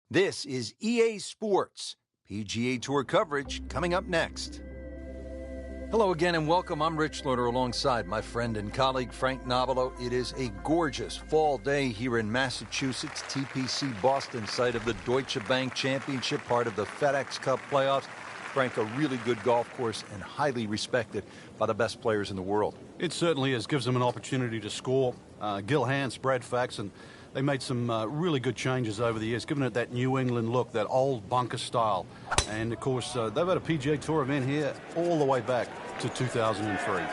This is EA Sports. PGA Tour coverage coming up next. Hello again and welcome. I'm Rich Lerner alongside my friend and colleague Frank Nobilo. It is a gorgeous fall day here in Massachusetts, TPC Boston, site of the Deutsche Bank Championship, part of the FedEx Cup playoffs. Frank, a really good golf course and highly respected by the best players in the world. It certainly is. Gives them an opportunity to score. Gil Hanse, Brad Faxon, they made some really good changes over the years, giving it that New England look, that old bunker style. And, of course, they've had a PGA Tour event here all the way back to 2003.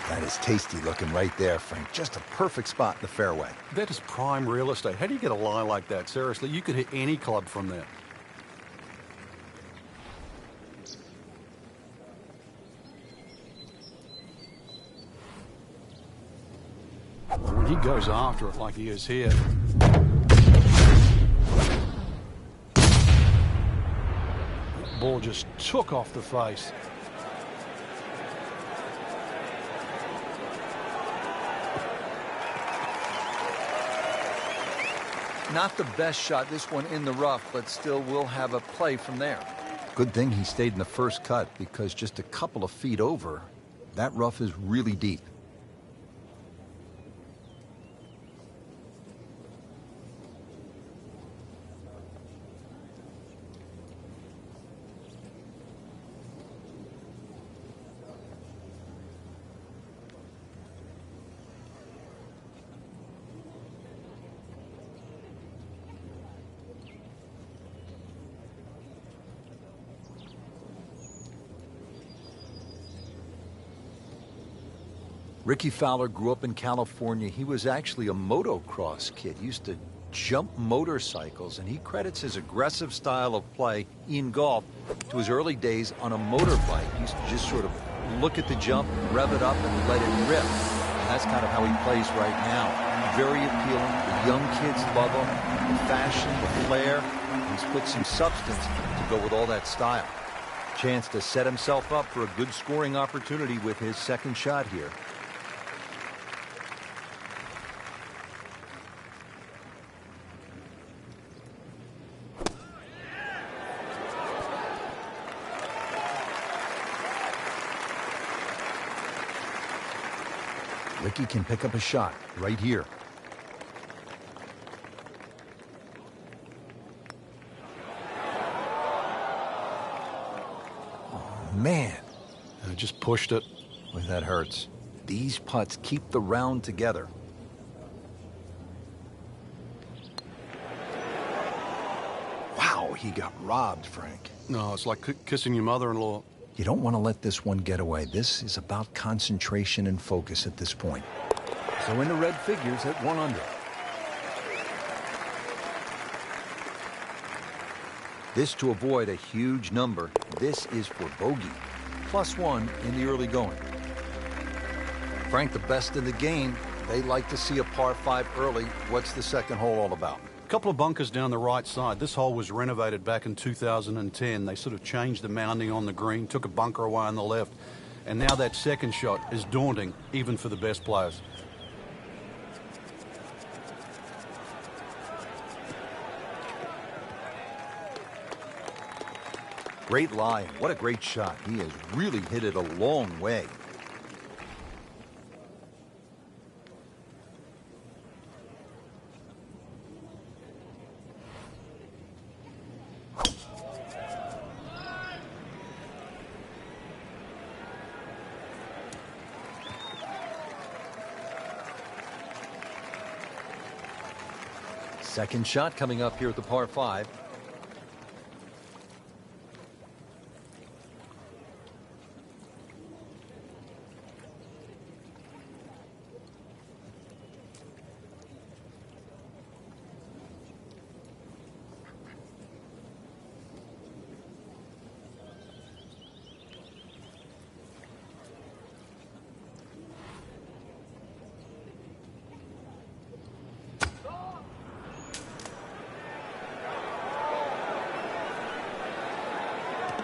That is tasty looking right there, Frank. Just a perfect spot in the fairway. That is prime real estate. How do you get a lie like that? Seriously, you could hit any club from there. When he goes after it like he is here. That ball just took off the face. Not the best shot, this one in the rough, but still will have a play from there. Good thing he stayed in the first cut, because just a couple of feet over, that rough is really deep. Ricky Fowler grew up in California. He was actually a motocross kid, used to jump motorcycles, and he credits his aggressive style of play in golf to his early days on a motorbike. He used to just sort of look at the jump, rev it up, and let it rip. And that's kind of how he plays right now. Very appealing. The young kids love him. The fashion, the flair. He's put some substance to go with all that style. Chance to set himself up for a good scoring opportunity with his second shot here. Ricky can pick up a shot right here. Oh, man. I just pushed it. Boy, that hurts. These putts keep the round together. Wow, he got robbed, Frank. No, it's like kissing your mother-in-law. You don't want to let this one get away. This is about concentration and focus at this point. So in the red figures at 1 under. This to avoid a huge number. This is for bogey. +1 in the early going. Frank, the best in the game, they like to see a par 5 early. What's the second hole all about? A couple of bunkers down the right side. This hole was renovated back in 2010. They sort of changed the mounding on the green, took a bunker away on the left, and now that second shot is daunting, even for the best players. Great lie, and what a great shot. He has really hit it a long way. Second shot coming up here at the par 5.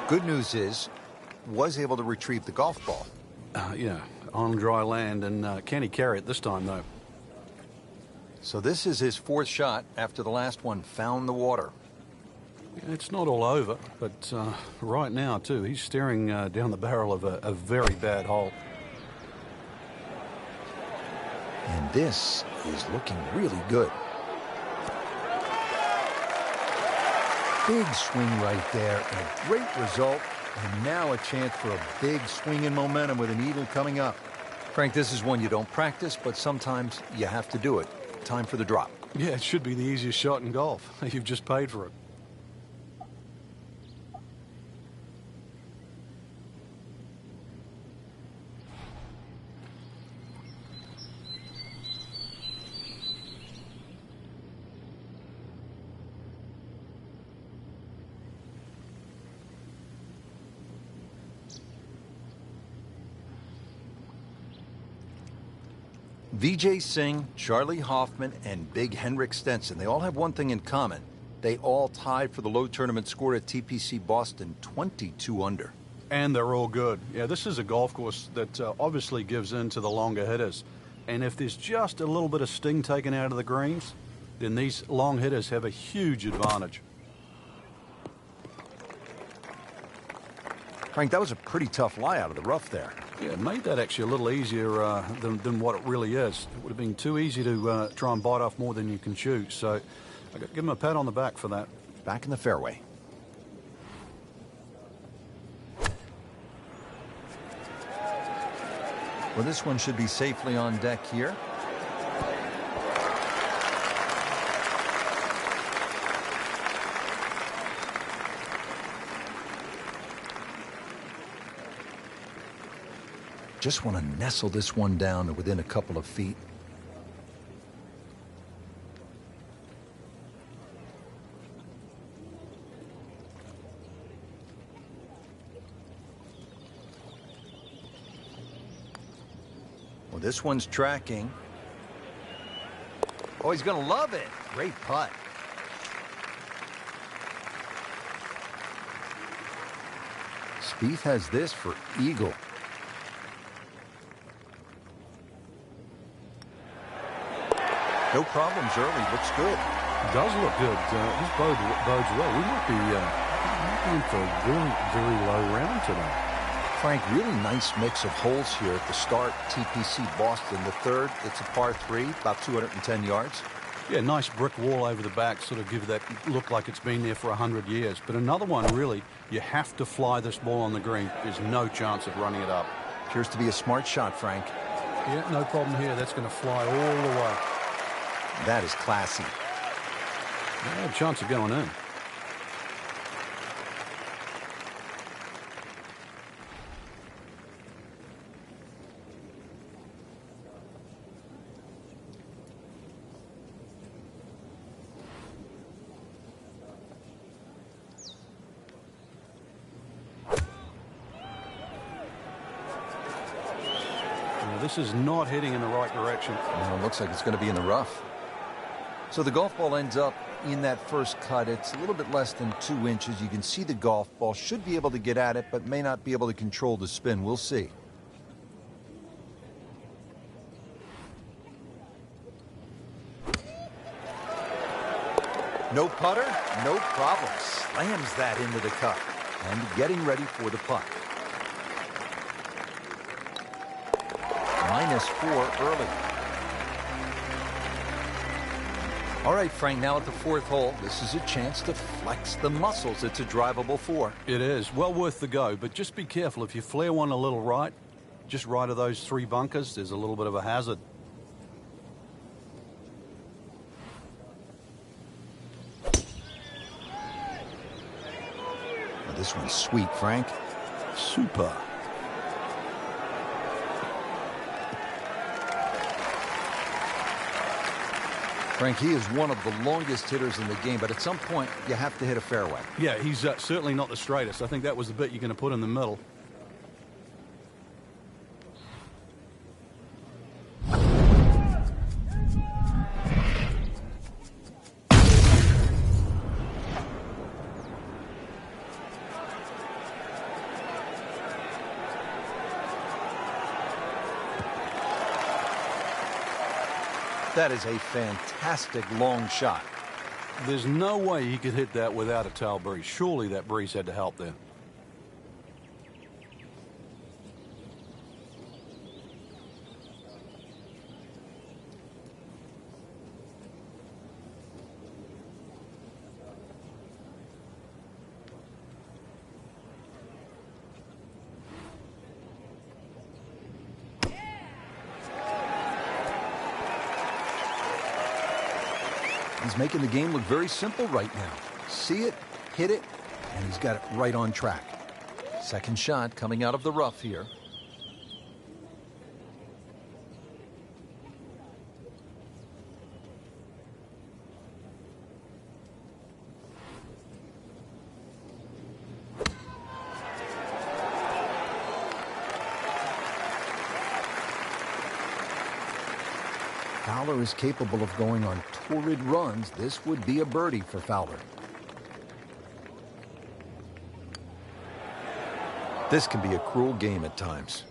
Good news is, was able to retrieve the golf ball. Yeah, on dry land, and can he carry it this time, though? So this is his fourth shot after the last one found the water. It's not all over, but right now, too, he's staring down the barrel of a very bad hole. And this is looking really good. Big swing right there, and a great result. And now a chance for a big swing in momentum with an eagle coming up. Frank, this is one you don't practice, but sometimes you have to do it. Time for the drop. Yeah, it should be the easiest shot in golf. You've just paid for it. Vijay Singh, Charlie Hoffman, and Big Henrik Stenson, they all have one thing in common. They all tied for the low tournament score at TPC Boston, 22 under. And they're all good. Yeah, this is a golf course that obviously gives in to the longer hitters. And if there's just a little bit of sting taken out of the greens, then these long hitters have a huge advantage. Frank, that was a pretty tough lie out of the rough there. Yeah, it made that actually a little easier than what it really is. It would have been too easy to try and bite off more than you can chew. So I got to give him a pat on the back for that. Back in the fairway. Well, this one should be safely on deck here. Just want to nestle this one down to within a couple of feet. Well, this one's tracking. Oh, he's going to love it. Great putt. Spieth has this for eagle. No problems early. Looks good. It does look good. This bodes well. We might be in for a very, very low round today. Frank, really nice mix of holes here at the start. TPC Boston. The third, it's a par 3, about 210 yards. Yeah, nice brick wall over the back, sort of give that look like it's been there for 100 years. But another one, really, you have to fly this ball on the green. There's no chance of running it up. Appears to be a smart shot, Frank. Yeah, no problem here. That's going to fly all the way. That is classy. No chance of going in. This is not heading in the right direction. Well, it looks like it's going to be in the rough. So the golf ball ends up in that first cut. It's a little bit less than 2 inches. You can see the golf ball. Should be able to get at it, but may not be able to control the spin. We'll see. No putter, no problem. Slams that into the cup. And getting ready for the putt. -4 early. All right, Frank, now at the 4th hole, this is a chance to flex the muscles. It's a drivable 4. It is. Well worth the go, but just be careful. If you flare one a little right, just right of those 3 bunkers, there's a little bit of a hazard. Well, this one's sweet, Frank. Super. Frank, he is one of the longest hitters in the game, but at some point, you have to hit a fairway. Yeah, he's certainly not the straightest. I think that was the bit you're going to put in the middle. That is a fantastic long shot. There's no way he could hit that without a tail breeze. Surely that breeze had to help there. He's making the game look very simple right now. See it, hit it, and he's got it right on track. Second shot coming out of the rough here. Fowler is capable of going on torrid runs. This would be a birdie for Fowler. This can be a cruel game at times.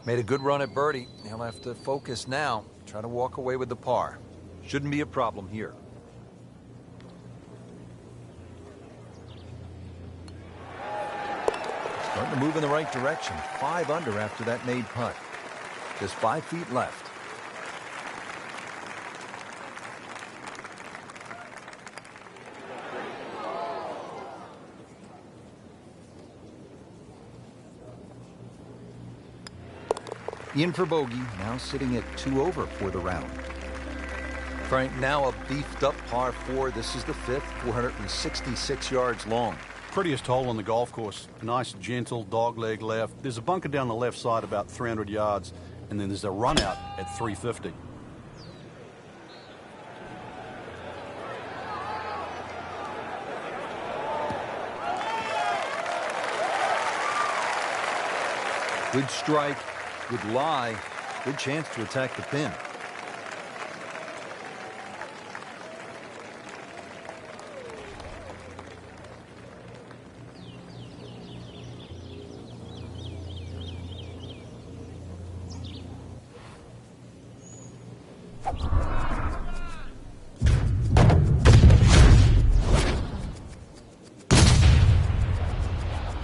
Made a good run at birdie. He'll have to focus now. Try to walk away with the par. Shouldn't be a problem here. Starting to move in the right direction. 5 under after that made putt. Just 5 feet left. In for bogey, now sitting at 2 over for the round. Frank, now a beefed up par 4. This is the 5th, 466 yards long. Prettiest hole on the golf course. A nice, gentle dogleg left. There's a bunker down the left side about 300 yards, and then there's a run out at 350. Good strike. Good lie. Good chance to attack the pin.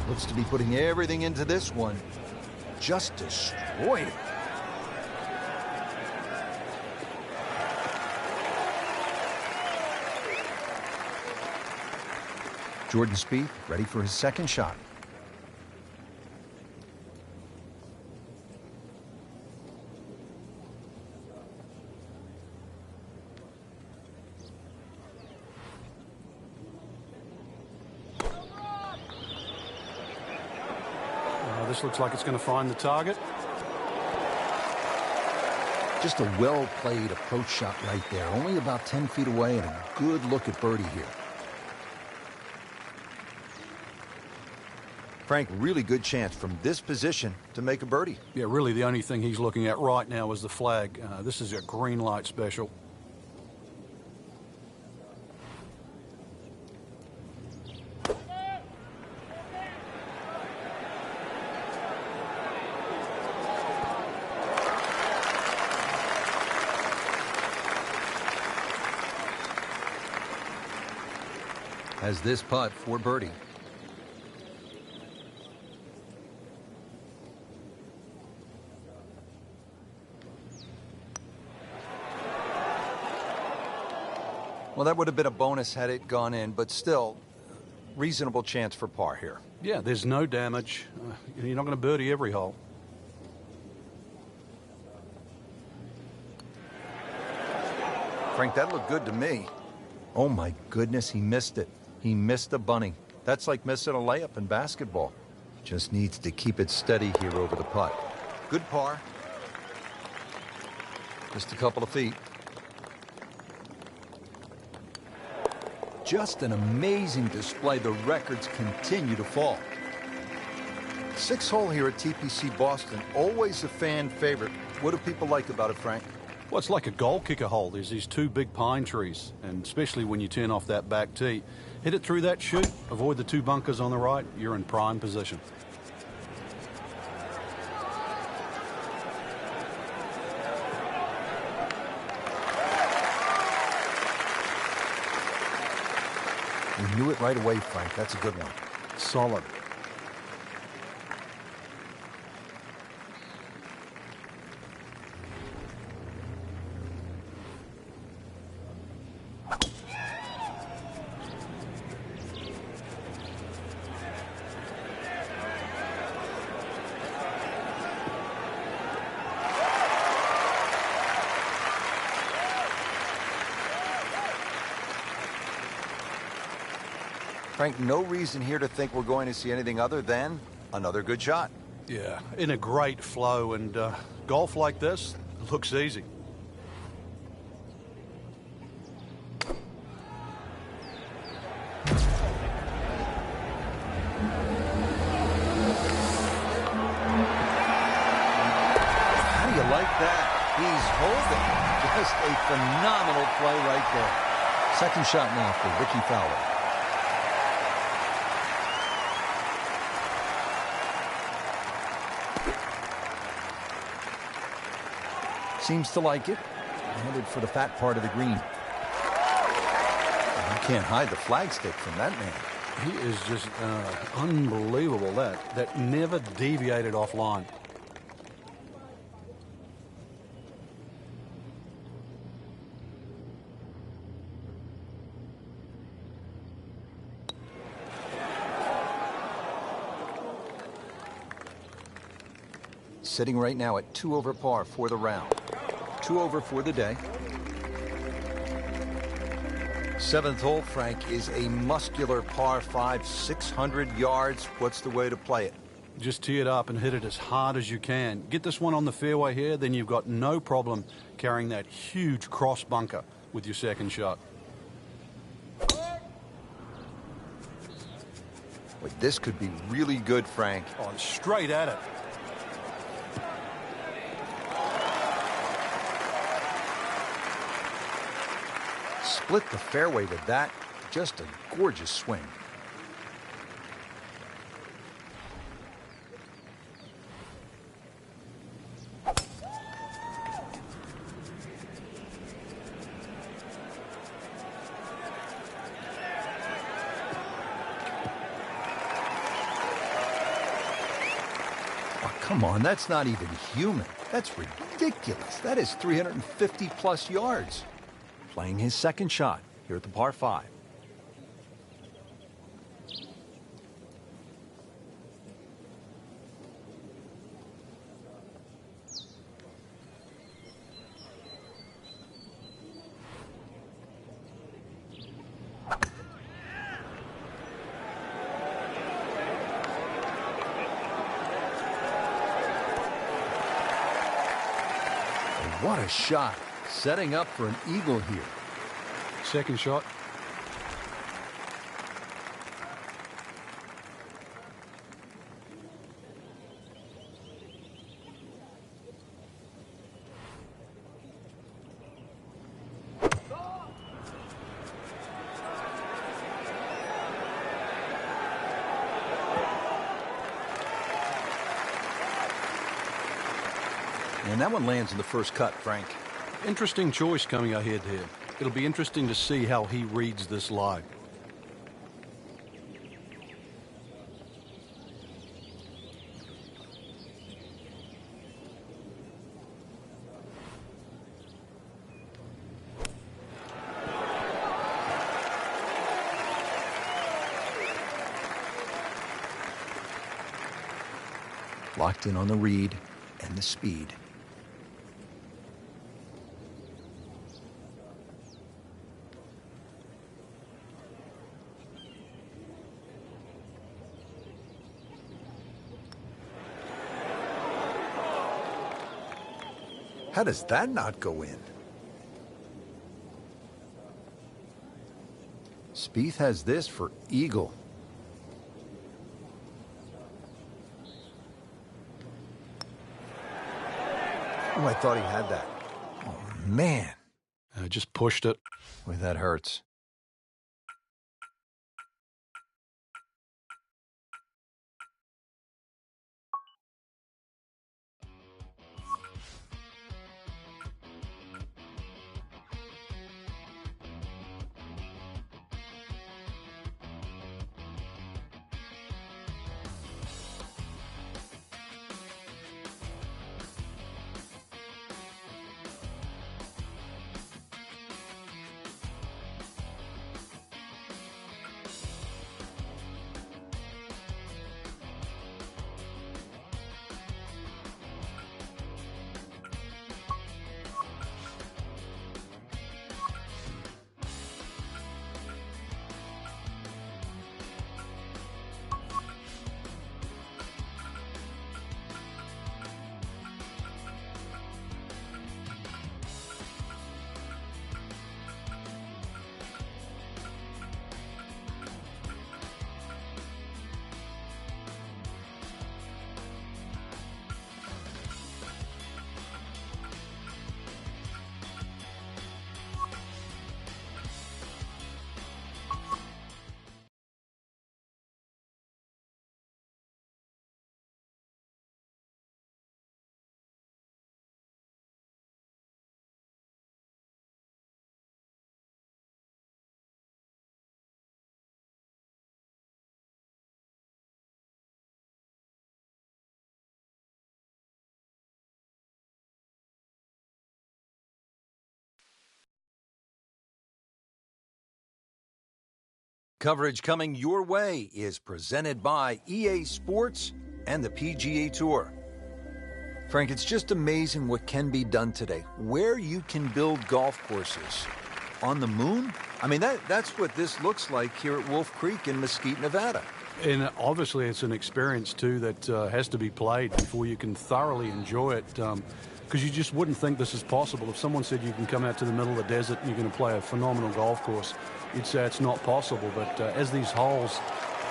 Looks to be putting everything into this one. Just destroyed it. Jordan Spieth ready for his second shot. This looks like it's going to find the target. Just a well-played approach shot right there. Only about 10 feet away and a good look at birdie here. Frank, really good chance from this position to make a birdie. Yeah, really the only thing he's looking at right now is the flag. This is a green light special. Has this putt for birdie. Well, that would have been a bonus had it gone in, but still, reasonable chance for par here. Yeah, there's no damage. You're not going to birdie every hole. Frank, that looked good to me. Oh, my goodness, he missed it. He missed a bunny. That's like missing a layup in basketball. Just needs to keep it steady here over the putt. Good par. Just a couple of feet. Just an amazing display. The records continue to fall. 6th hole here at TPC Boston. Always a fan favorite. What do people like about it, Frank? Well, it's like a goal kicker hole. There's these 2 big pine trees, and especially when you turn off that back tee. Hit it through that chute, avoid the 2 bunkers on the right, you're in prime position. Knew it right away, Frank. That's a good one. Solid. Frank, no reason here to think we're going to see anything other than another good shot. Yeah, in a great flow, and golf like this looks easy. How do you like that? He's holding. Just a phenomenal play right there. Second shot now for Ricky Fowler. Seems to like it. Headed for the fat part of the green. You can't hide the flagstick from that man. He is just unbelievable. That never deviated offline. Sitting right now at 2 over par for the round. 2 over for the day. Seventh hole, Frank, is a muscular par 5, 600 yards. What's the way to play it? Just tee it up and hit it as hard as you can. Get this one on the fairway here, then you've got no problem carrying that huge cross bunker with your second shot. But this could be really good, Frank. Oh, straight at it. Split the fairway with that. Just a gorgeous swing. Oh, come on, that's not even human. That's ridiculous. That is 350 plus yards. Playing his second shot here at the par 5. What a shot. Setting up for an eagle here. Second shot. And that one lands in the first cut, Frank. Interesting choice coming ahead here. It'll be interesting to see how he reads this lie. Locked in on the read and the speed. How does that not go in? Spieth has this for eagle. Oh, I thought he had that. Oh, man. I just pushed it. Boy, that hurts. Coverage coming your way is presented by EA Sports and the PGA Tour. Frank, it's just amazing what can be done today. Where you can build golf courses on the moon? I mean, that's what this looks like here at Wolf Creek in Mesquite, Nevada. And obviously it's an experience, too, that has to be played before you can thoroughly enjoy it, because you just wouldn't think this is possible. If someone said you can come out to the middle of the desert and you're going to play a phenomenal golf course, you'd say it's not possible. But as these holes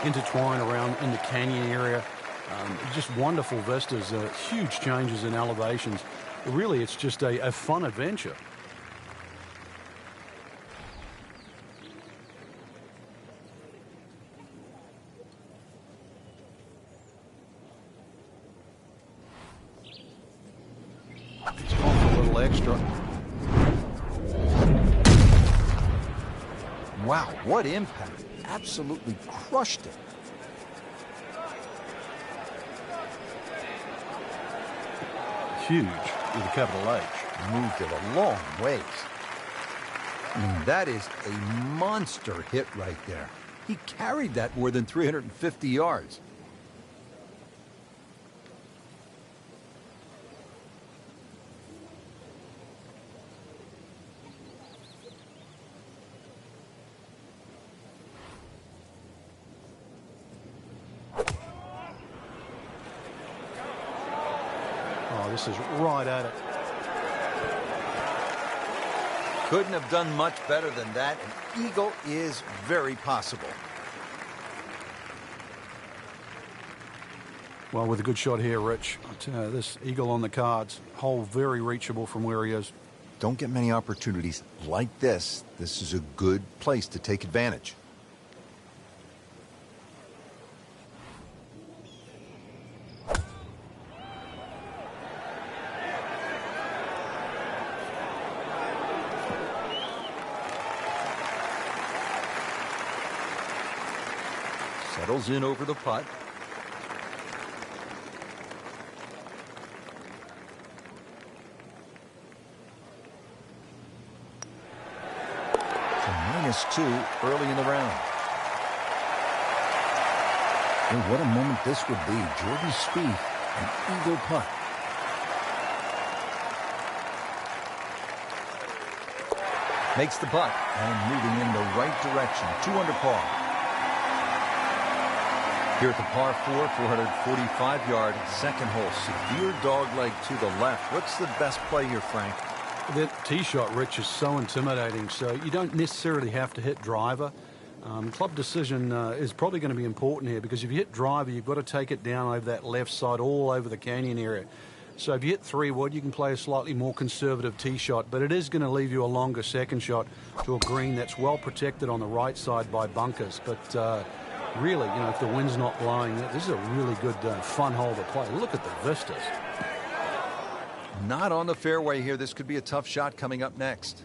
intertwine around in the canyon area, just wonderful vistas, huge changes in elevations. Really, it's just a fun adventure. He's gone for a little extra. Wow, what impact. Absolutely crushed it. Huge with a capital H. Moved it a long ways. I mean, that is a monster hit right there. He carried that more than 350 yards. Oh, this is right at it. Couldn't have done much better than that. An eagle is very possible. Well, with a good shot here, Rich, I'll tell you, this eagle on the cards, hole very reachable from where he is. Don't get many opportunities like this. This is a good place to take advantage. Settles in over the putt. -2 early in the round. And what a moment this would be. Jordan Spieth, an eagle putt. Makes the putt and moving in the right direction. 2 under par. Here at the par 4, 445-yard second hole. Severe dogleg to the left. What's the best play here, Frank? That tee shot, Rich, is so intimidating, so you don't necessarily have to hit driver. Club decision is probably going to be important here, because if you hit driver, you've got to take it down over that left side, all over the canyon area. So if you hit 3-wood, you can play a slightly more conservative tee shot, but it is going to leave you a longer second shot to a green that's well protected on the right side by bunkers. But really, you know, if the wind's not blowing, this is a really good, fun hole to play. Look at the vistas. Not on the fairway here. This could be a tough shot coming up next.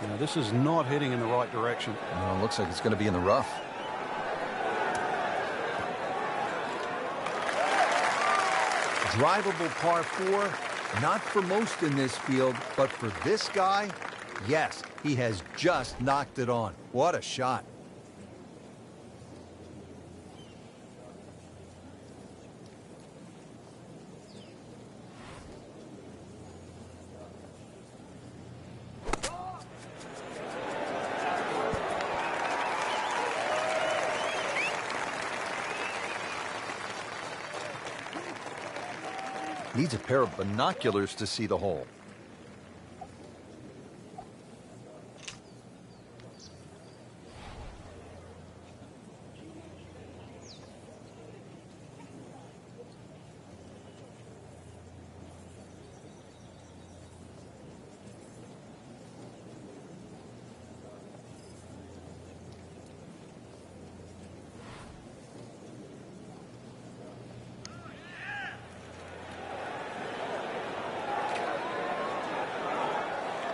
Now, this is not heading in the right direction. No, it looks like it's going to be in the rough. Drivable par 4, not for most in this field, but for this guy, yes, he has just knocked it on. What a shot. Needs a pair of binoculars to see the hole.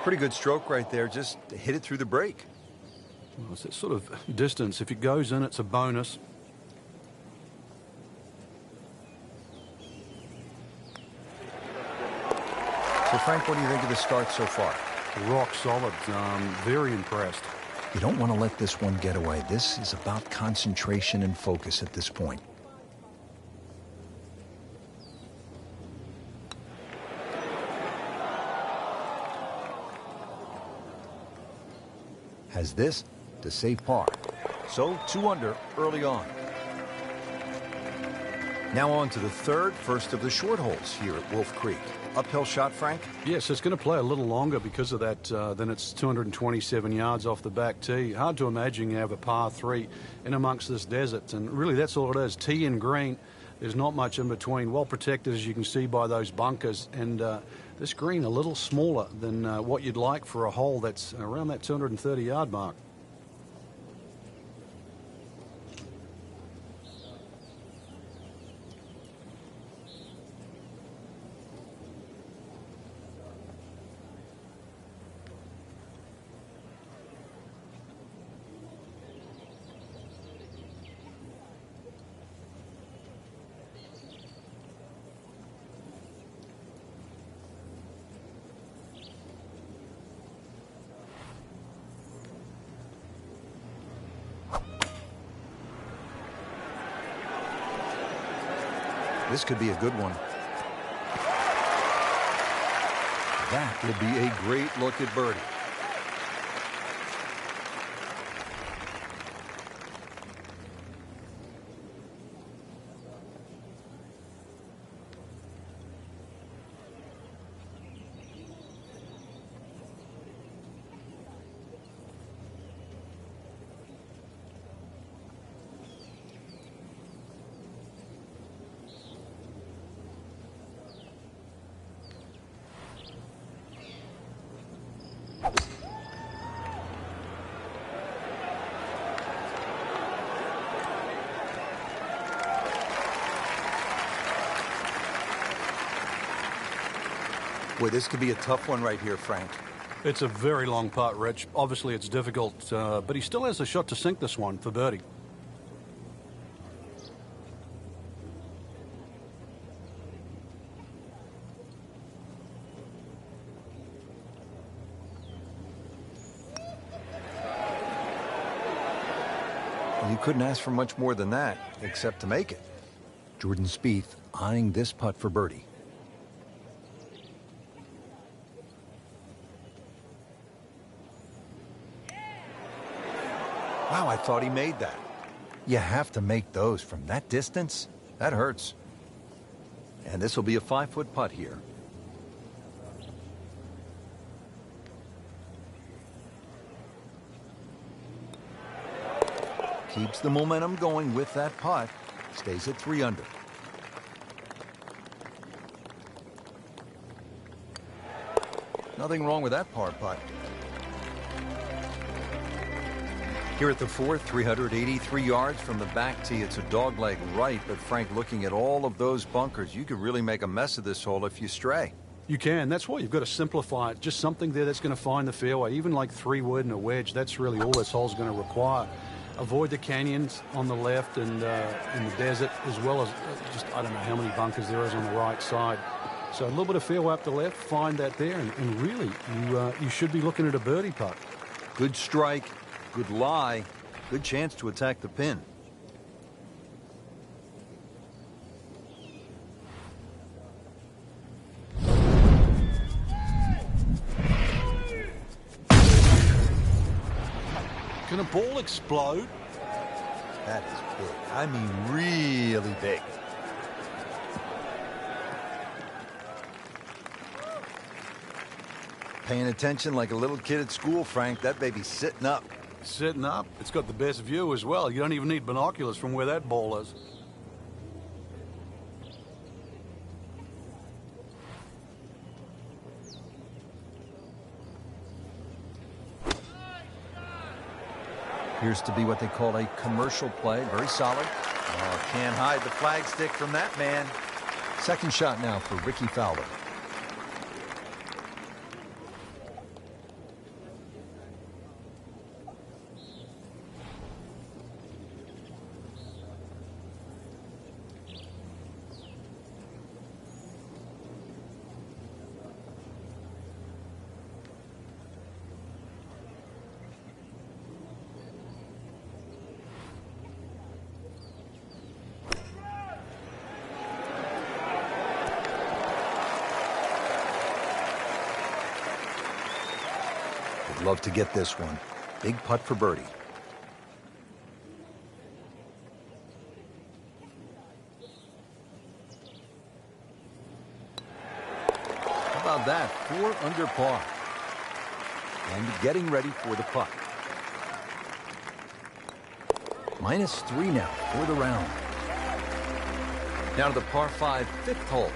Pretty good stroke right there. Just hit it through the break. Well, it's that sort of distance. If it goes in, it's a bonus. So, Frank, what do you think of the start so far? Rock solid. Very impressed. You don't want to let this one get away. This is about concentration and focus at this point. Has this to save par. So 2 under early on. Now on to the third, first of the short holes here at Wolf Creek. Uphill shot, Frank? Yes, it's going to play a little longer because of that. Then it's 227 yards off the back tee. Hard to imagine you have a par 3 in amongst this desert. And really, that's all it is. Tee and green. There's not much in between. Well protected, as you can see, by those bunkers. And this green a little smaller than what you'd like for a hole that's around that 230-yard mark. This could be a good one. That will be a great look at birdie. Boy, this could be a tough one right here, Frank. It's a very long putt, Rich. Obviously, it's difficult, but he still has a shot to sink this one for birdie. You couldn't ask for much more than that, except to make it. Jordan Spieth eyeing this putt for birdie. Wow, I thought he made that. You have to make those from that distance. That hurts. And this will be a 5-foot putt here. Keeps the momentum going with that putt. Stays at 3 under. Nothing wrong with that par putt. Here at the fourth, 383 yards from the back tee. It's a dogleg right, but Frank, looking at all of those bunkers, you could really make a mess of this hole if you stray. You can. That's why you've got to simplify it. Just something there that's going to find the fairway. Even like 3-wood and a wedge, that's really all this hole's going to require. Avoid the canyons on the left and in the desert, as well as just, I don't know how many bunkers there is on the right side. So a little bit of fairway up the left, find that there, and really, you should be looking at a birdie putt. Good strike. Good lie. Good chance to attack the pin. Can a ball explode? That is big. I mean, really big. Paying attention like a little kid at school, Frank. That baby's sitting up. Sitting up. It's got the best view as well. You don't even need binoculars from where that ball is. Appears to be what they call a commercial play. Very solid. Oh, can't hide the flagstick from that man. Second shot now for Ricky Fowler. I'd love to get this one. Big putt for birdie. How about that? 4 under par. And getting ready for the putt. -3 now for the round. Now to the par 5 fifth hole.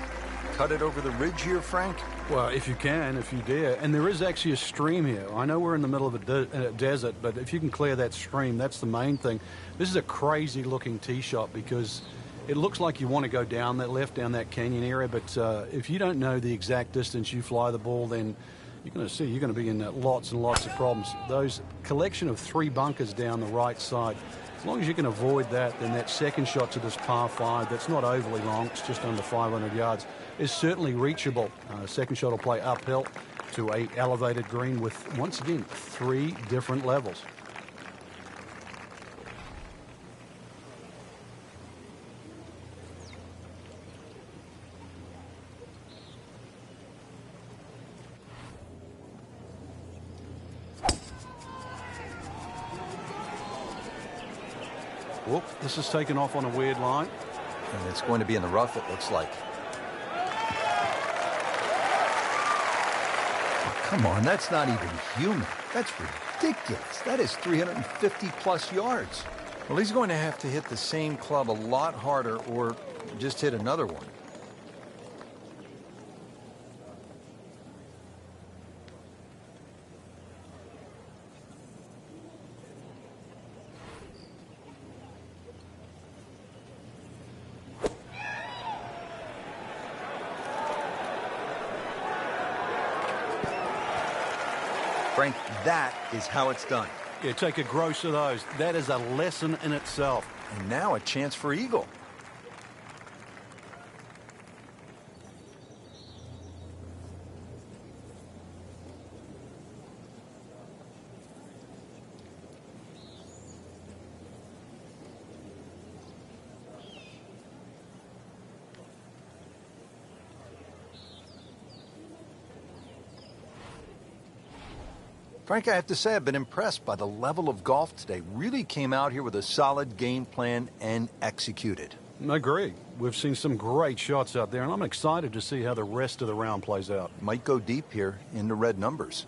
Cut it over the ridge here, Frank? Well, if you can, if you dare. And there is actually a stream here. I know we're in the middle of a desert, but if you can clear that stream, that's the main thing. This is a crazy-looking tee shot because it looks like you want to go down that down that canyon area, but if you don't know the exact distance you fly the ball, then you're going to be in lots and lots of problems. Those collection of 3 bunkers down the right side, as long as you can avoid that, then that second shot to this par 5, that's not overly long, it's just under 500 yards, is certainly reachable. Second shot will play uphill to a elevated green with, once again, 3 different levels. Whoop, this is taken off on a weird line. And it's going to be in the rough, it looks like. Oh, come on, that's not even human. That's ridiculous. That is 350-plus yards. Well, he's going to have to hit the same club a lot harder or just hit another one. Frank, that is how it's done. Yeah, take a gross of those. That is a lesson in itself. And now a chance for eagle. Frank, I have to say I've been impressed by the level of golf today. Really came out here with a solid game plan and executed. I agree. We've seen some great shots out there, and I'm excited to see how the rest of the round plays out. Might go deep here in the red numbers.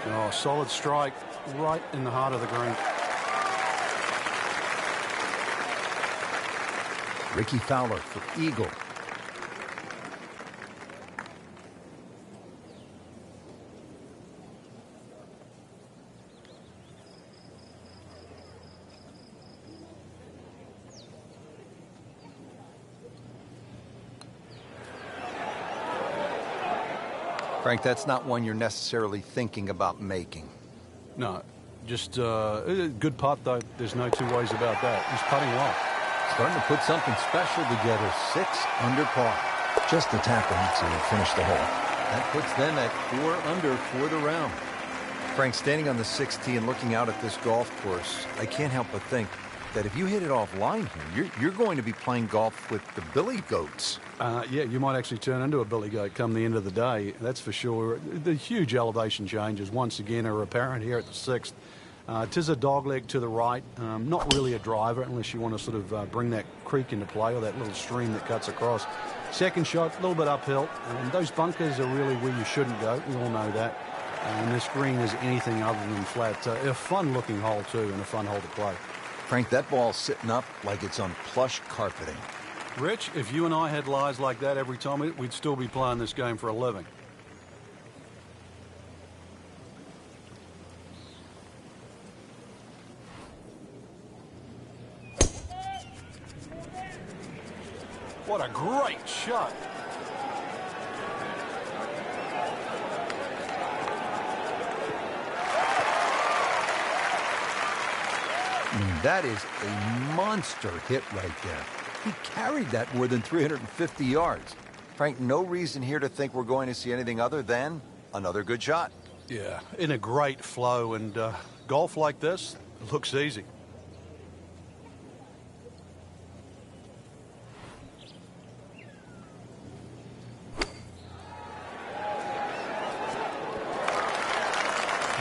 Oh, solid strike right in the heart of the green. Ricky Fowler for eagle. Frank, that's not one you're necessarily thinking about making. No, just a good putt, though. There's no two ways about that. He's putting well. Starting to put something special together. 6 under par. Just a tackle to finish the hole. That puts them at 4 under for the round. Frank, standing on the 6th tee and looking out at this golf course, I can't help but think that if you hit it offline here, you're going to be playing golf with the billy goats. Yeah, you might actually turn into a billy goat come the end of the day, that's for sure. The huge elevation changes, once again, are apparent here at the 6th. Tis a dogleg to the right, not really a driver unless you want to sort of bring that creek into play or that little stream that cuts across. Second shot, a little bit uphill, and those bunkers are really where you shouldn't go. We all know that. And this green is anything other than flat. A fun-looking hole, too, and a fun hole to play. Frank, that ball's sitting up like it's on plush carpeting. Rich, if you and I had lies like that every time, we'd still be playing this game for a living. What a great shot. That is a monster hit right there. He carried that more than 350 yards. Frank, no reason here to think we're going to see anything other than another good shot. Yeah, in a great flow, and golf like this looks easy.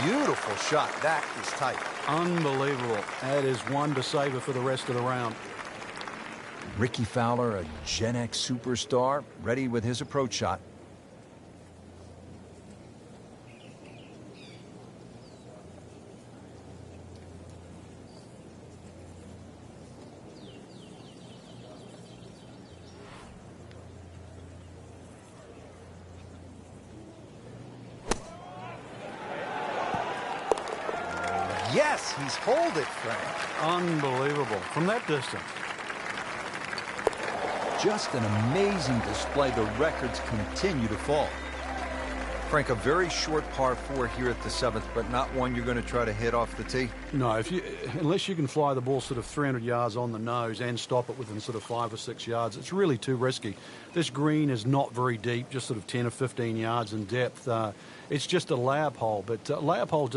Beautiful shot. That is tight. Unbelievable. That is one to savor for the rest of the round. Ricky Fowler, a Gen X superstar, ready with his approach shot. Yes, he's holed it, Frank. Unbelievable. From that distance. Just an amazing display. The records continue to fall. Frank, a very short par 4 here at the 7th, but not one you're going to try to hit off the tee? No, unless you can fly the ball sort of 300 yards on the nose and stop it within sort of 5 or 6 yards, it's really too risky. This green is not very deep, just sort of 10 or 15 yards in depth. It's just a layup hole, but layup hole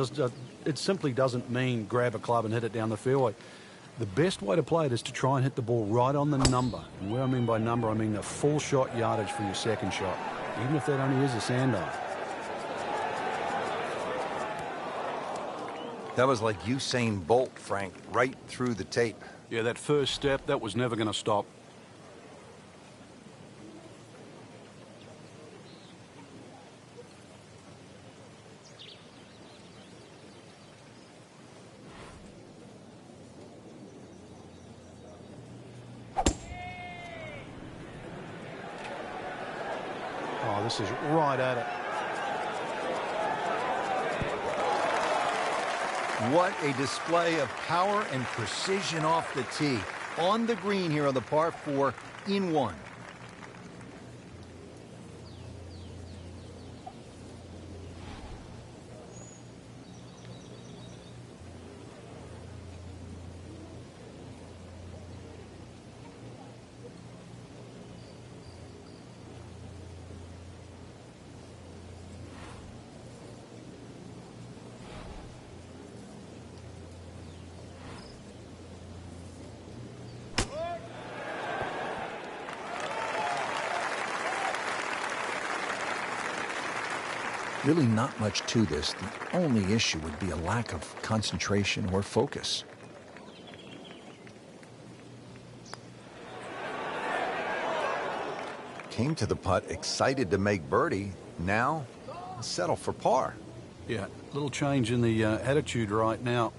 it simply doesn't mean grab a club and hit it down the fairway. The best way to play it is to try and hit the ball right on the number. And what I mean by number, I mean the full shot yardage for your second shot, even if that only is a sand-off. That was like Usain Bolt, Frank, right through the tape. Yeah, that first step, that was never going to stop. Oh, this is right at it. What a display of power and precision off the tee. On the green here on the par 4 in 1. Really not much to this. The only issue would be a lack of concentration or focus. Came to the putt excited to make birdie. Now, settle for par. Yeah, little change in the attitude right now.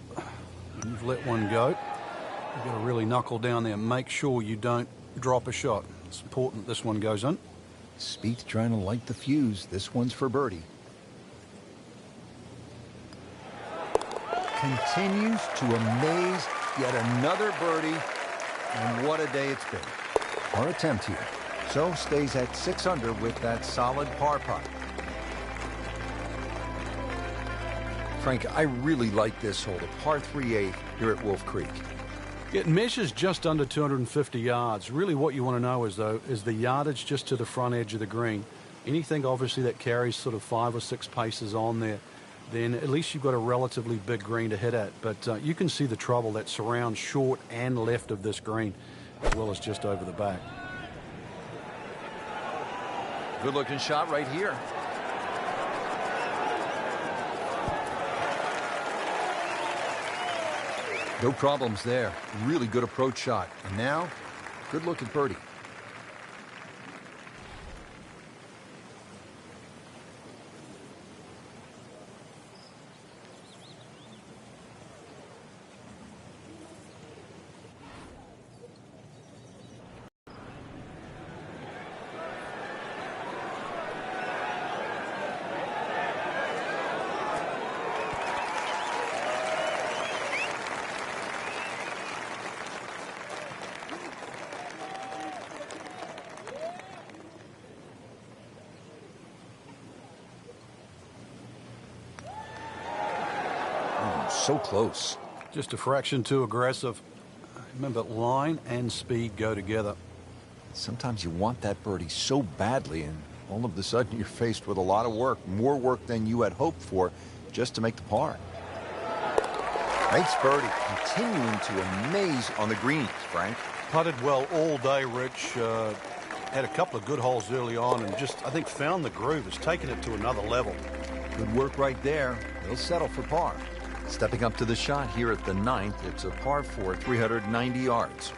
You've let one go. You've got to really knuckle down there and make sure you don't drop a shot. It's important this one goes in. Spieth trying to light the fuse. This one's for birdie. Continues to amaze. Yet another birdie. And what a day it's been. Our attempt here. So stays at 6 under with that solid par putt. Frank, I really like this hole, the par 3/8 here at Wolf Creek. It measures just under 250 yards. Really what you want to know is the yardage just to the front edge of the green. Anything obviously that carries sort of 5 or 6 paces on there, then at least you've got a relatively big green to hit at. But you can see the trouble that surrounds short and left of this green, as well as just over the back. Good looking shot right here. No problems there. Really good approach shot. And now, good look at birdie. So close. Just a fraction too aggressive. Remember, line and speed go together. Sometimes you want that birdie so badly, and all of a sudden you're faced with a lot of work, more work than you had hoped for, just to make the par. Makes birdie, continuing to amaze on the greens, Frank. Putted well all day, Rich. Had a couple of good holes early on and just, I think, found the groove. Has taken it to another level. Good work right there. He'll settle for par. Stepping up to the shot here at the 9th, it's a par 4, 390 yards.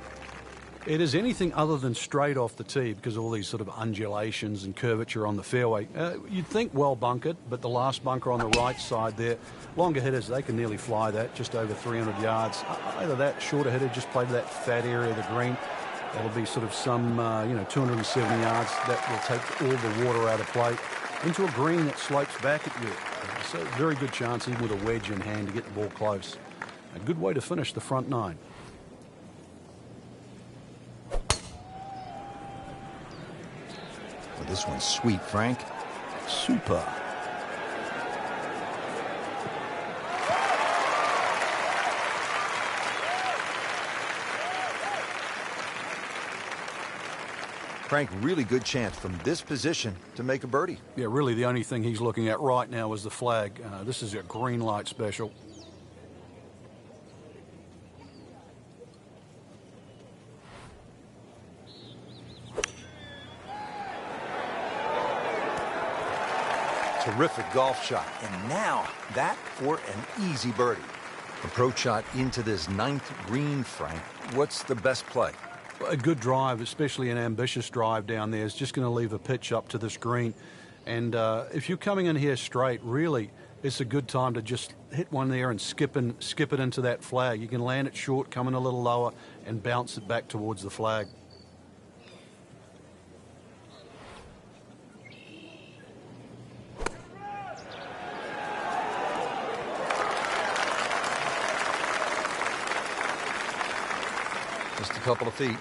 It is anything other than straight off the tee because of all these sort of undulations and curvature on the fairway. You'd think well bunkered, but the last bunker on the right side there, longer hitters, they can nearly fly that, just over 300 yards. Either that, shorter hitter just played that fat area of the green. That'll be sort of some, 270 yards. That will take all the water out of play into a green that slopes back at you. So very good chance, even with a wedge in hand, to get the ball close. A good way to finish the front 9. Well, this one's sweet, Frank. Super. Frank, really good chance from this position to make a birdie. Yeah, really the only thing he's looking at right now is the flag. This is a green light special. Terrific golf shot. And now that for an easy birdie. Approach shot into this 9th green, Frank. What's the best play? A good drive, especially an ambitious drive down there, is just going to leave a pitch up to this green. And if you're coming in here straight, really, it's a good time to just hit one there and skip it into that flag. You can land it short, come in a little lower, and bounce it back towards the flag. Just a couple of feet.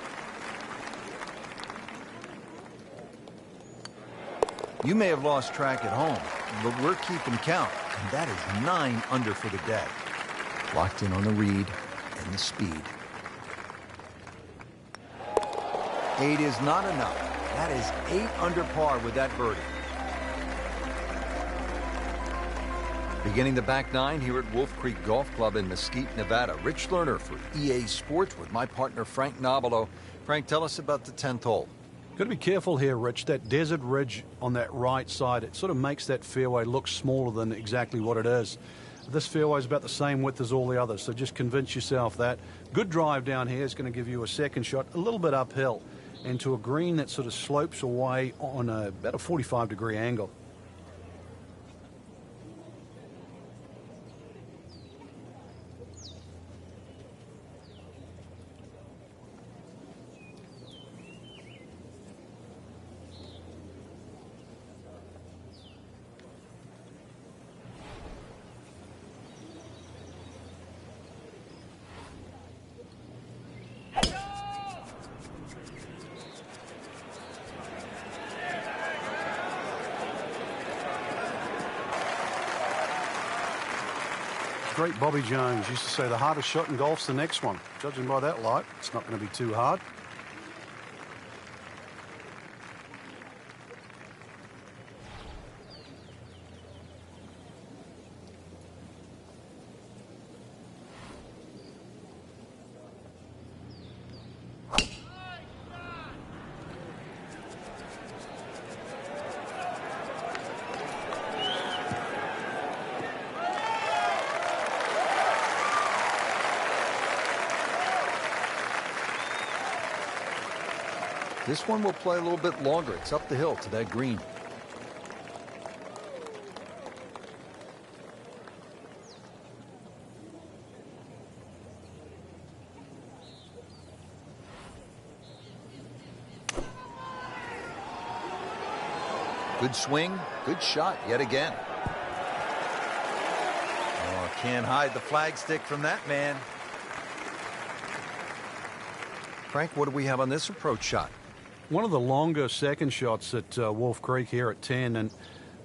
You may have lost track at home, but we're keeping count, and that is 9 under for the day. Locked in on the read and the speed. 8 is not enough. That is 8 under par with that birdie. Beginning the back 9 here at Wolf Creek Golf Club in Mesquite, Nevada. Rich Lerner for EA Sports with my partner Frank Nobilo. Frank, tell us about the 10th hole. Got to be careful here, Rich. That desert ridge on that right side, it sort of makes that fairway look smaller than exactly what it is. This fairway is about the same width as all the others, so just convince yourself that. Good drive down here is going to give you a second shot, a little bit uphill, into a green that sort of slopes away on about a 45-degree angle. Great Bobby Jones used to say the hardest shot in golf's the next one. Judging by that light, it's not going to be too hard. This one will play a little bit longer. It's up the hill to that green. Good swing, good shot yet again. Oh, can't hide the flagstick from that man. Frank, what do we have on this approach shot? One of the longer second shots at Wolf Creek here at 10, and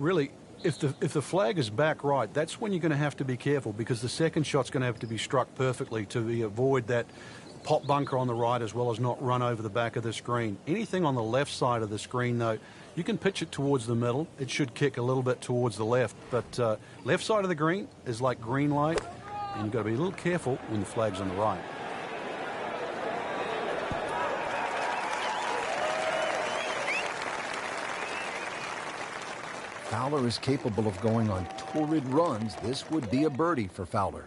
really, if the flag is back right, that's when you're going to have to be careful because the second shot's going to have to be struck perfectly to avoid that pop bunker on the right as well as not run over the back of this green. Anything on the left side of this green, though, you can pitch it towards the middle. It should kick a little bit towards the left, but left side of the green is like green light, and you've got to be a little careful when the flag's on the right. Fowler is capable of going on torrid runs. This would be a birdie for Fowler.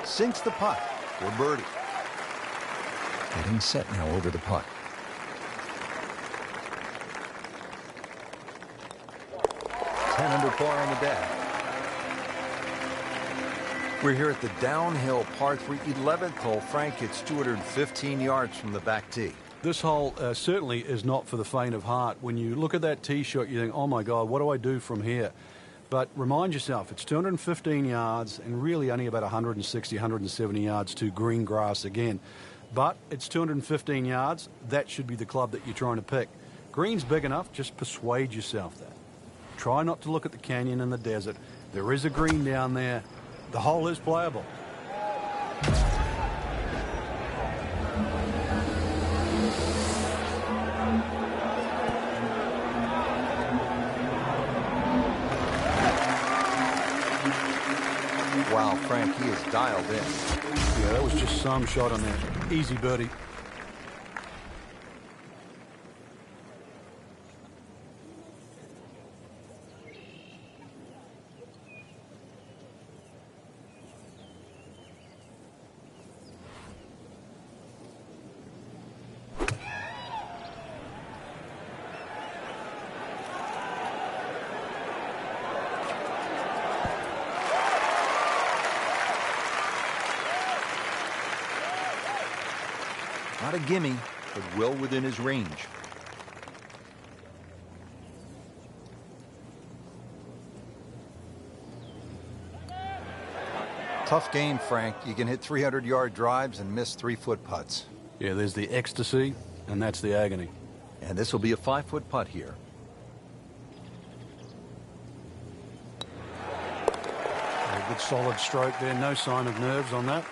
Sinks the putt for birdie. Getting set now over the putt. Ten under par on the day. We're here at the downhill par 3 11th hole. Frank, it's 215 yards from the back tee. This hole certainly is not for the faint of heart. When you look at that tee shot, you think, oh my God, what do I do from here? But remind yourself, it's 215 yards and really only about 160, 170 yards to green grass again. But it's 215 yards. That should be the club that you're trying to pick. Green's big enough. Just persuade yourself that. Try not to look at the canyon and the desert. There is a green down there. The hole is playable. Wow, Frank, he is dialed in. Yeah, that was just some shot on there. Easy birdie. Not a gimme, but well within his range. Tough game, Frank. You can hit 300-yard drives and miss 3-foot putts. Yeah, there's the ecstasy, and that's the agony. And this will be a 5-foot putt here. A good solid stroke there. No sign of nerves on that.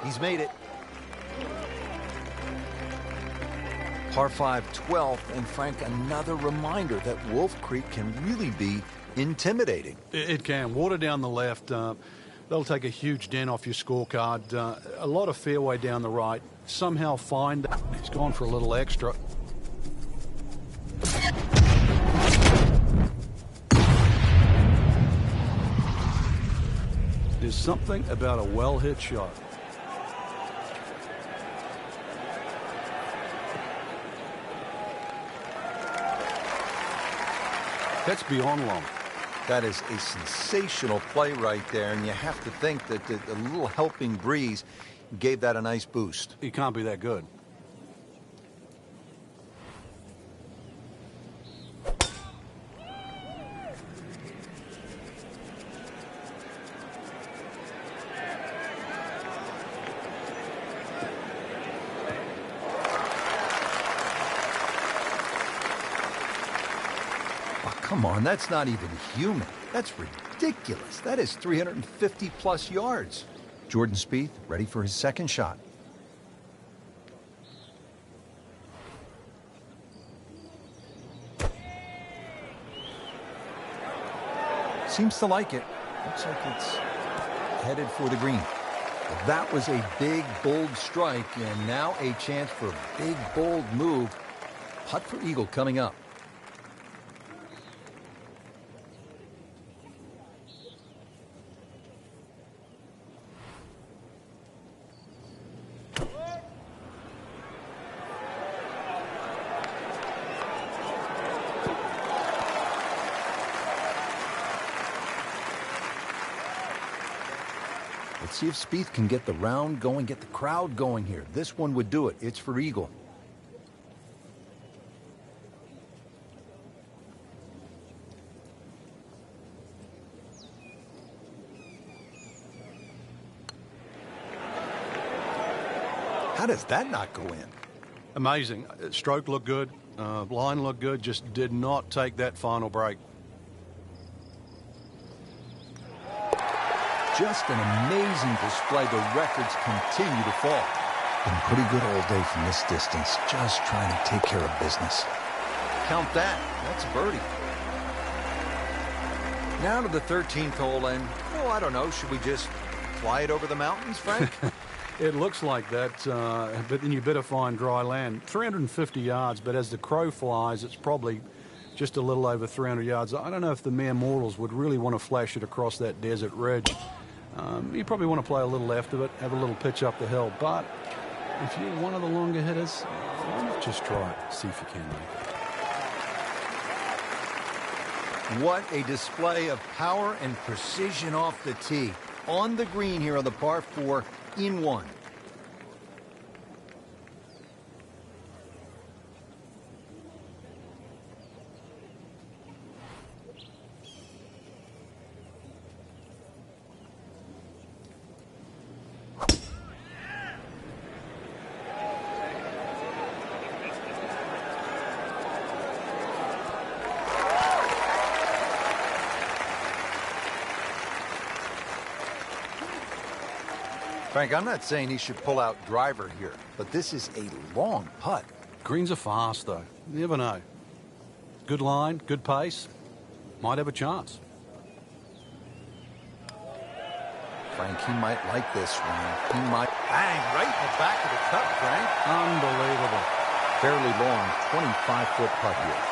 He's made it. Par 5, 12th, and Frank, another reminder that Wolf Creek can really be intimidating. It can. Water down the left. That'll take a huge dent off your scorecard. A lot of fairway down the right. Somehow find that. He's gone for a little extra. There's something about a well-hit shot. That's beyond long. That is a sensational play right there, and you have to think that the little helping breeze gave that a nice boost. He can't be that good. Come on, that's not even human. That's ridiculous. That is 350-plus yards. Jordan Spieth ready for his second shot. Seems to like it. Looks like it's headed for the green. Well, that was a big, bold strike, and now a chance for a big, bold move. Putt for eagle coming up. Let's see if Spieth can get the round going, get the crowd going here. This one would do it. It's for eagle. How does that not go in? Amazing. Stroke looked good. Line looked good. Just did not take that final break. Just an amazing display. The records continue to fall. Been pretty good all day from this distance, just trying to take care of business. Count that. That's a birdie. Now to the 13th hole, and, oh, I don't know, should we just fly it over the mountains, Frank? It looks like that, but then you better find dry land. 350 yards, but as the crow flies, it's probably just a little over 300 yards. I don't know if the mere mortals would really want to flash it across that desert ridge. You probably want to play a little left of it, have a little pitch up the hill, but if you're one of the longer hitters, why not just try it, see if you can make it. What a display of power and precision off the tee. On the green here on the par 4 in 1. Frank, I'm not saying he should pull out driver here, but this is a long putt. Greens are fast, though. You never know. Good line, good pace. Might have a chance. Frank, he might like this one. He might. Bang, right in the back of the cup, Frank. Unbelievable. Fairly long, 25-foot putt here.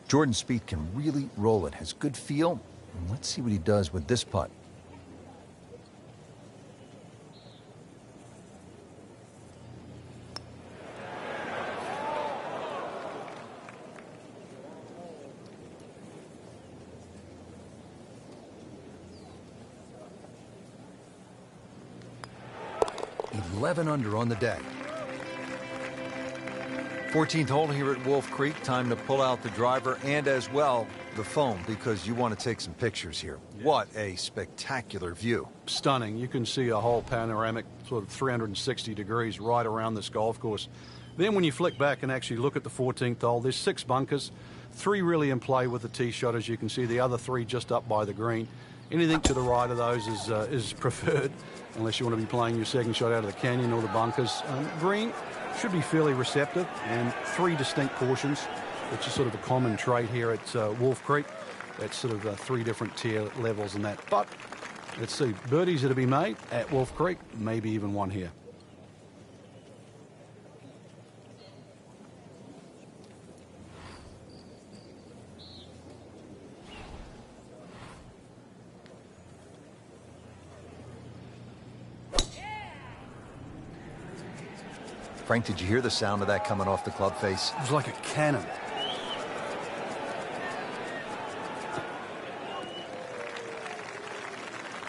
Jordan Spieth can really roll it, has good feel. And let's see what he does with this putt. "11 under on the day." 14th hole here at Wolf Creek. Time to pull out the driver and as well the phone, because you want to take some pictures here. What a spectacular view. Stunning. You can see a whole panoramic sort of 360 degrees right around this golf course. Then when you flick back and actually look at the 14th hole, there's 6 bunkers, 3 really in play with the tee shot, as you can see, the other 3 just up by the green. Anything to the right of those is preferred, unless you want to be playing your second shot out of the canyon or the bunkers. Green should be fairly receptive, and 3 distinct portions, which is sort of the common trait here at Wolf Creek. That's sort of 3 different tier levels in that. But let's see, birdies that have been made at Wolf Creek, maybe even one here. Frank, did you hear the sound of that coming off the club face? It was like a cannon.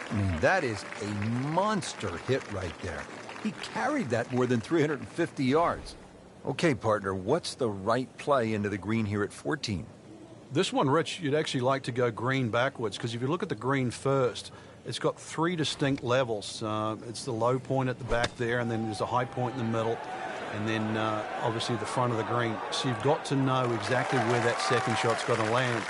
I mean, that is a monster hit right there. He carried that more than 350 yards. Okay, partner, what's the right play into the green here at 14? This one, Rich, you'd actually like to go green backwards, because if you look at the green first, it's got 3 distinct levels. It's the low point at the back there, and then there's a high point in the middle, and then obviously the front of the green. So you've got to know exactly where that second shot's going to land.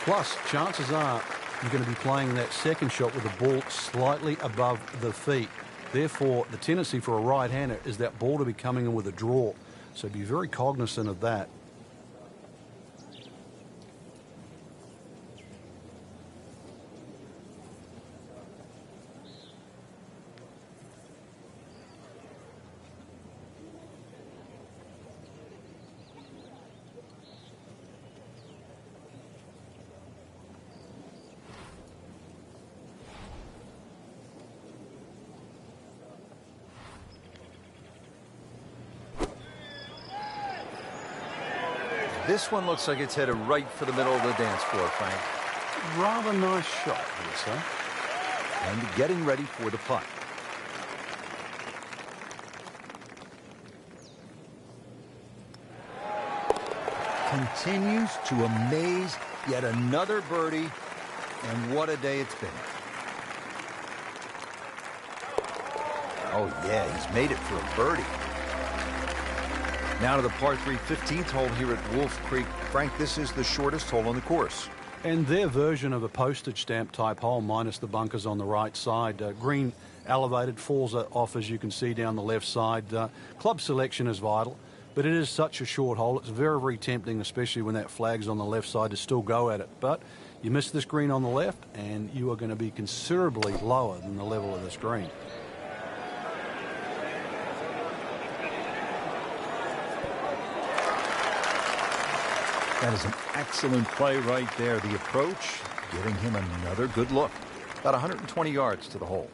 Plus, chances are you're going to be playing that second shot with the ball slightly above the feet. Therefore, the tendency for a right-hander is that ball to be coming in with a draw. So be very cognizant of that. This one looks like it's headed right for the middle of the dance floor, Frank. Rather nice shot, here, sir. And getting ready for the putt. Continues to amaze. Yet another birdie. And what a day it's been. Oh, yeah, he's made it for a birdie. Now to the par 3 15th hole here at Wolf Creek. Frank, this is the shortest hole on the course. And their version of a postage stamp type hole, minus the bunkers on the right side. Green elevated, falls off as you can see down the left side. Club selection is vital, but it is such a short hole. It's very, very tempting, especially when that flag's on the left side, to still go at it. But you miss this green on the left, and you are going to be considerably lower than the level of this green. That is an excellent play right there. The approach giving him another good look. About 120 yards to the hole.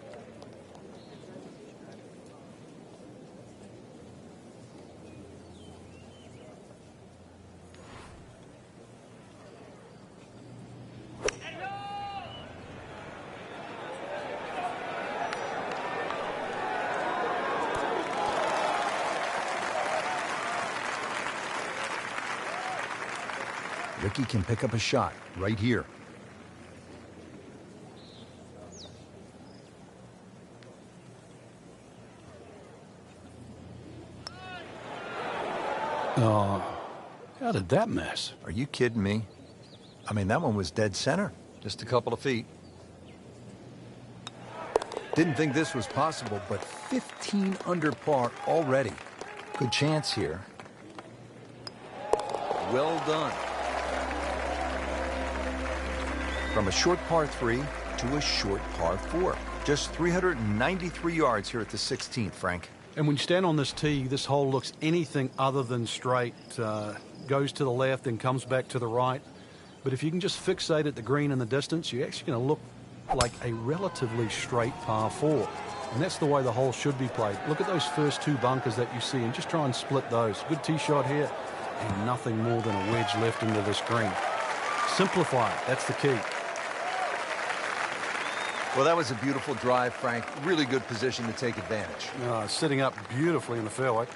Ricky can pick up a shot right here. Oh, how did that miss? Are you kidding me? I mean, that one was dead center. Just a couple of feet. Didn't think this was possible, but 15 under par already. Good chance here. Well done. From a short par 3 to a short par 4. Just 393 yards here at the 16th, Frank. And when you stand on this tee, this hole looks anything other than straight. Goes to the left and comes back to the right. But if you can just fixate at the green in the distance, you're actually going to look like a relatively straight par 4. And that's the way the hole should be played. Look at those first two bunkers that you see and just try and split those. Good tee shot here. And nothing more than a wedge left into this green. Simplify it. That's the key. Well, that was a beautiful drive, Frank. Really good position to take advantage. Sitting up beautifully in the fairway.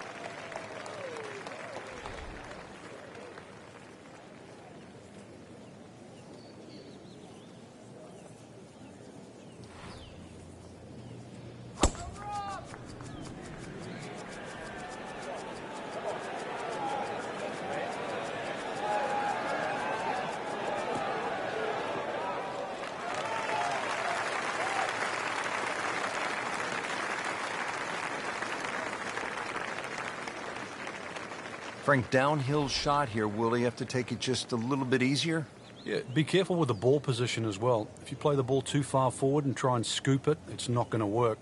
Frank, downhill shot here. Will he have to take it just a little bit easier? Yeah, be careful with the ball position as well. If you play the ball too far forward and try and scoop it, it's not going to work.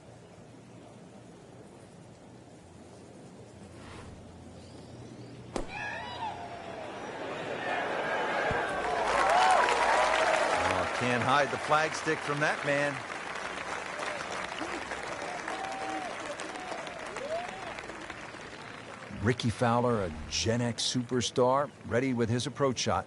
Can't hide the flagstick from that man. Ricky Fowler, a Gen X superstar, ready with his approach shot.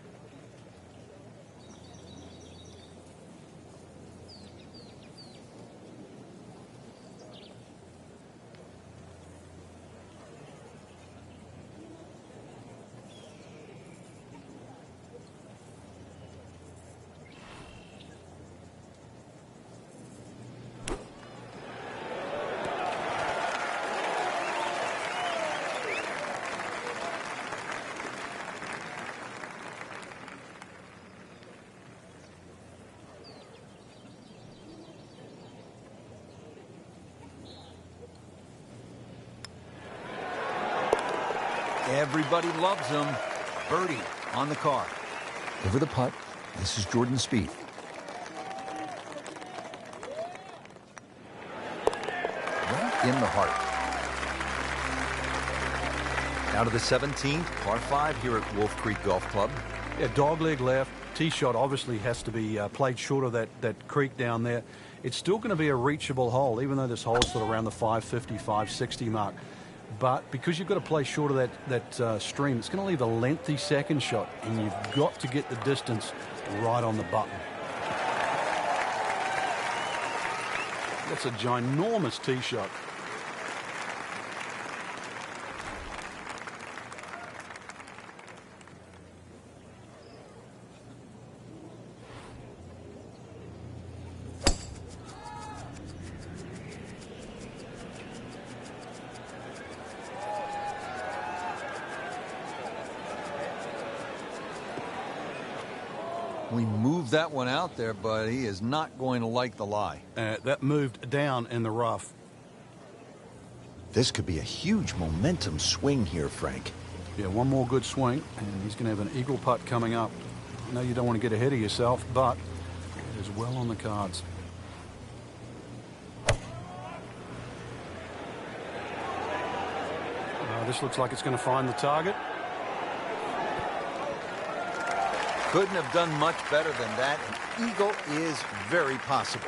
Everybody loves him. Birdie on the card. Over the putt. This is Jordan Spieth. Right in the heart. Now to the 17th, par 5 here at Wolf Creek Golf Club. Yeah, dogleg left. Tee shot obviously has to be played short of that creek down there. It's still going to be a reachable hole, even though this hole's sort of around the 550, 560 mark. But because you've got to play short of that stream, it's going to leave a lengthy second shot, and you've got to get the distance right on the button. That's a ginormous tee shot. We moved that one out there, but he is not going to like the lie. That moved down in the rough. This could be a huge momentum swing here, Frank. Yeah, one more good swing, and he's going to have an eagle putt coming up. I know you don't want to get ahead of yourself, but it is well on the cards. This looks like it's going to find the target. Couldn't have done much better than that. An eagle is very possible.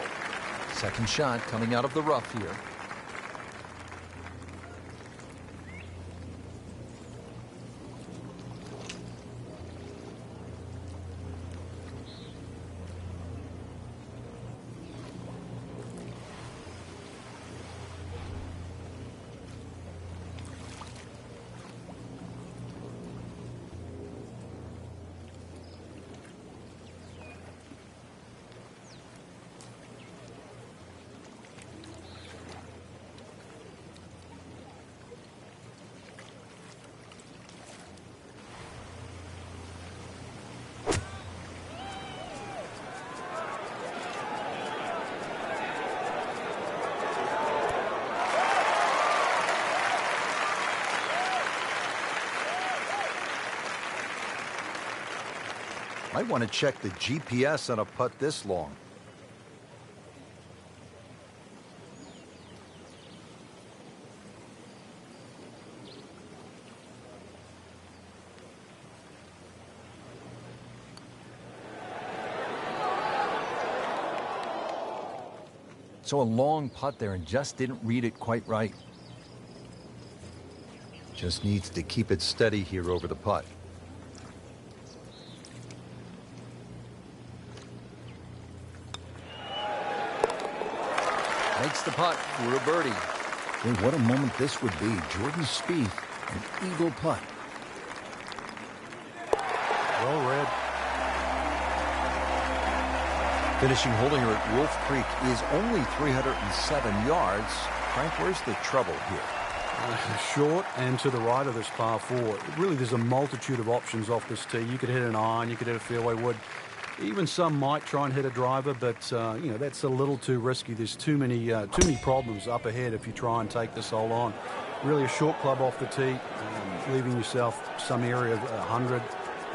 Second shot coming out of the rough here. Might want to check the GPS on a putt this long. So a long putt there and just didn't read it quite right. Just needs to keep it steady here over the putt. Makes the putt for a birdie. Hey, what a moment this would be. Jordan Spieth, an eagle putt. Well read. Finishing hole here at Wolf Creek is only 307 yards. Frank, where's the trouble here? Short and to the right of this par 4. Really, there's a multitude of options off this tee. You could hit an iron, you could hit a fairway wood. Even some might try and hit a driver, but you know, that's a little too risky. There's too many problems up ahead if you try and take this hole on. Really, a short club off the tee, leaving yourself some area of 100,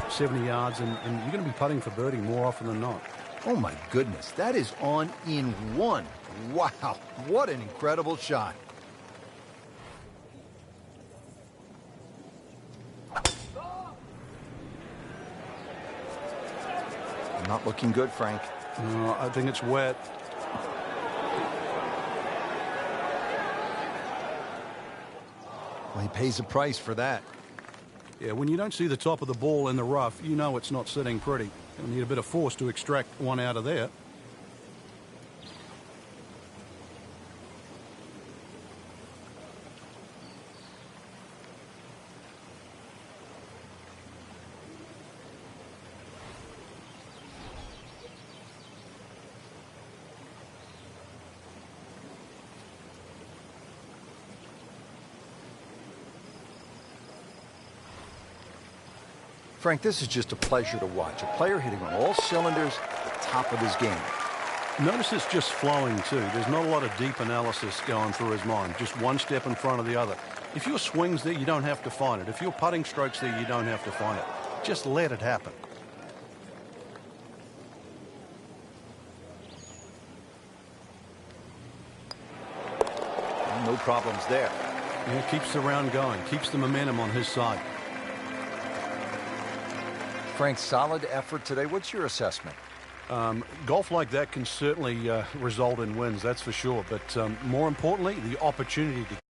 70 yards, and you're going to be putting for birdie more often than not. Oh my goodness, that is on in one. Wow, what an incredible shot. Not looking good, Frank. I think it's wet. Well, he pays a price for that. Yeah, when you don't see the top of the ball in the rough, you know it's not sitting pretty. You'll need a bit of force to extract one out of there. Frank, this is just a pleasure to watch. A player hitting on all cylinders at the top of his game. Notice it's just flowing, too. There's not a lot of deep analysis going through his mind. Just one step in front of the other. If your swing's there, you don't have to find it. If your putting stroke's there, you don't have to find it. Just let it happen. No problems there. Yeah, keeps the round going. Keeps the momentum on his side. Frank, solid effort today. What's your assessment? Golf like that can certainly result in wins, that's for sure. But more importantly, the opportunity to